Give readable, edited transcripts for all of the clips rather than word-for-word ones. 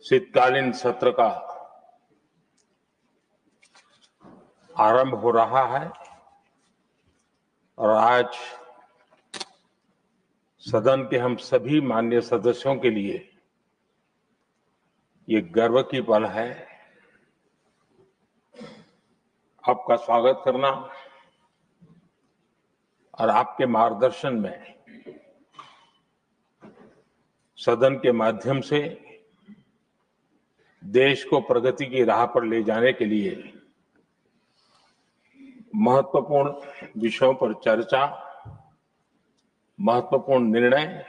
शीतकालीन सत्र का आरंभ हो रहा है और आज सदन के हम सभी माननीय सदस्यों के लिए ये गर्व की पल है आपका स्वागत करना और आपके मार्गदर्शन में सदन के माध्यम से देश को प्रगति की राह पर ले जाने के लिए महत्वपूर्ण विषयों पर चर्चा, महत्वपूर्ण निर्णय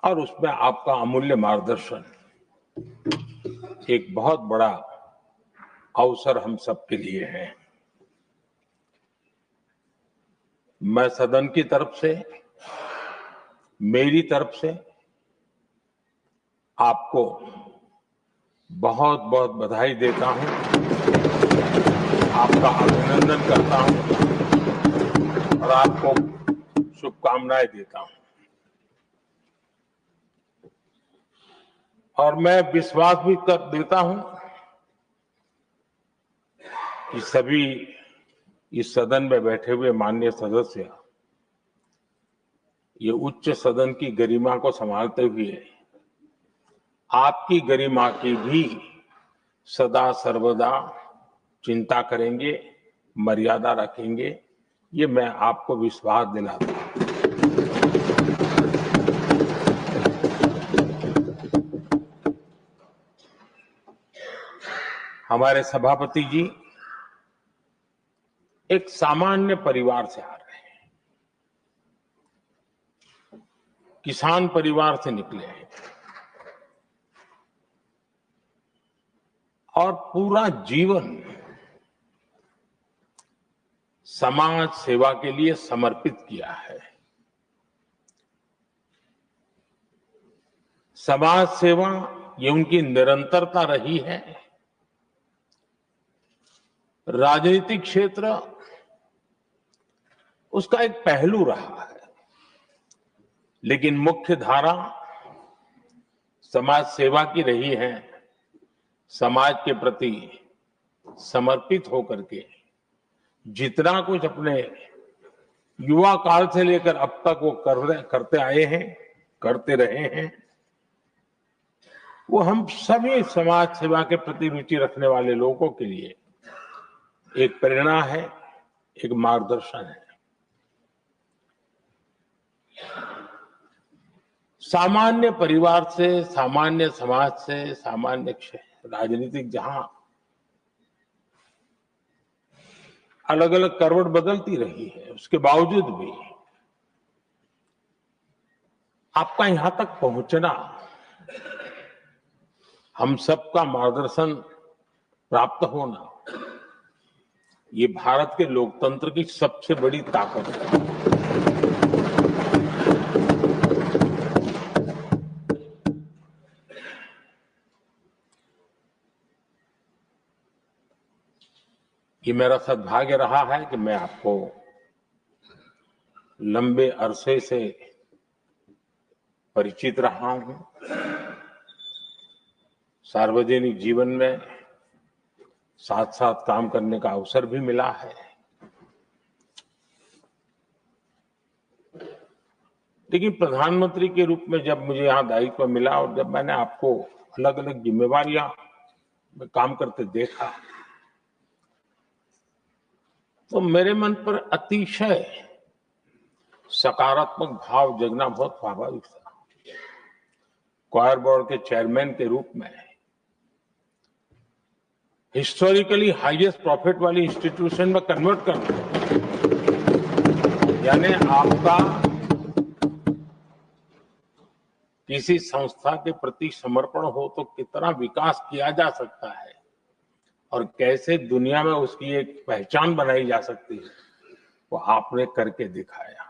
और उसमें आपका अमूल्य मार्गदर्शन एक बहुत बड़ा अवसर हम सबके लिए है। मैं सदन की तरफ से, मेरी तरफ से आपको बहुत बहुत बधाई देता हूं, आपका अभिनंदन करता हूं और आपको शुभकामनाएं देता हूं। और मैं विश्वास भी कर देता हूं कि सभी इस सदन में बैठे हुए माननीय सदस्य ये उच्च सदन की गरिमा को संभालते हुए आपकी गरिमा की भी सदा सर्वदा चिंता करेंगे, मर्यादा रखेंगे, ये मैं आपको विश्वास दिलाता हूं। हमारे सभापति जी एक सामान्य परिवार से आ रहे हैं, किसान परिवार से निकले हैं और पूरा जीवन समाज सेवा के लिए समर्पित किया है। समाज सेवा ये उनकी निरंतरता रही है। राजनीतिक क्षेत्र उसका एक पहलू रहा है, लेकिन मुख्य धारा समाज सेवा की रही है। समाज के प्रति समर्पित होकर के जितना कुछ अपने युवा काल से लेकर अब तक वो करते आए हैं, करते रहे हैं, वो हम सभी समाज सेवा के प्रति रुचि रखने वाले लोगों के लिए एक प्रेरणा है, एक मार्गदर्शन है। सामान्य परिवार से, सामान्य समाज से, सामान्य राजनीतिक जहां अलग अलग करवट बदलती रही है, उसके बावजूद भी आपका यहां तक पहुंचना, हम सबका मार्गदर्शन प्राप्त होना, ये भारत के लोकतंत्र की सबसे बड़ी ताकत है। ये मेरा सद्भाग्य रहा है कि मैं आपको लंबे अरसे से परिचित रहा हूं। सार्वजनिक जीवन में साथ साथ काम करने का अवसर भी मिला है। लेकिन प्रधानमंत्री के रूप में जब मुझे यहां दायित्व मिला और जब मैंने आपको अलग अलग जिम्मेवारियां में काम करते देखा, तो मेरे मन पर अतिशय सकारात्मक भाव जगना बहुत स्वाभाविक था। क्वायर बोर्ड के चेयरमैन के रूप में हिस्टोरिकली हाईएस्ट प्रॉफिट वाली इंस्टीट्यूशन में कन्वर्ट करना, यानी आपका किसी संस्था के प्रति समर्पण हो तो कितना विकास किया जा सकता है और कैसे दुनिया में उसकी एक पहचान बनाई जा सकती है, वो आपने करके दिखाया।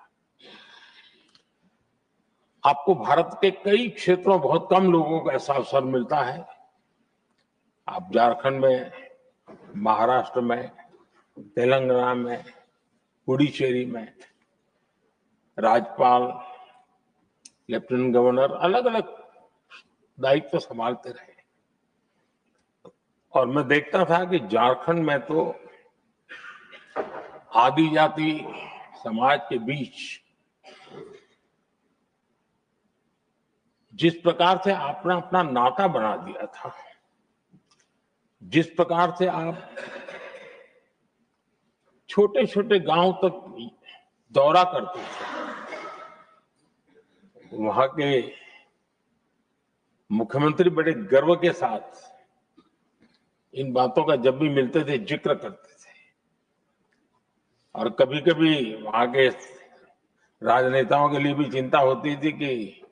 आपको भारत के कई क्षेत्रों, बहुत कम लोगों को ऐसा अवसर मिलता है। आप झारखंड में, महाराष्ट्र में, तेलंगाना में, पुडुचेरी में राज्यपाल, लेफ्टिनेंट गवर्नर, अलग अलग दायित्व संभालते रहे। और मैं देखता था कि झारखंड में तो आदिजाति समाज के बीच जिस प्रकार से आपने अपना नाता बना दिया था, जिस प्रकार से आप छोटे छोटे गांव तक दौरा करते थे, वहां के मुख्यमंत्री बड़े गर्व के साथ इन बातों का जब भी मिलते थे जिक्र करते थे। और कभी कभी वहां के राजनेताओं के लिए भी चिंता होती थी कि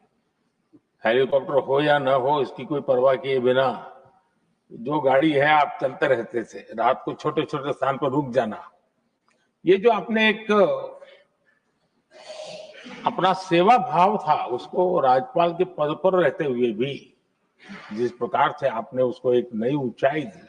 हेलीकॉप्टर हो या न हो, इसकी कोई परवाह किए बिना जो गाड़ी है आप चलते रहते थे, रात को छोटे छोटे स्थान पर रुक जाना। ये जो आपने एक अपना सेवा भाव था, उसको राज्यपाल के पद पर रहते हुए भी जिस प्रकार से आपने उसको एक नई ऊंचाई दी,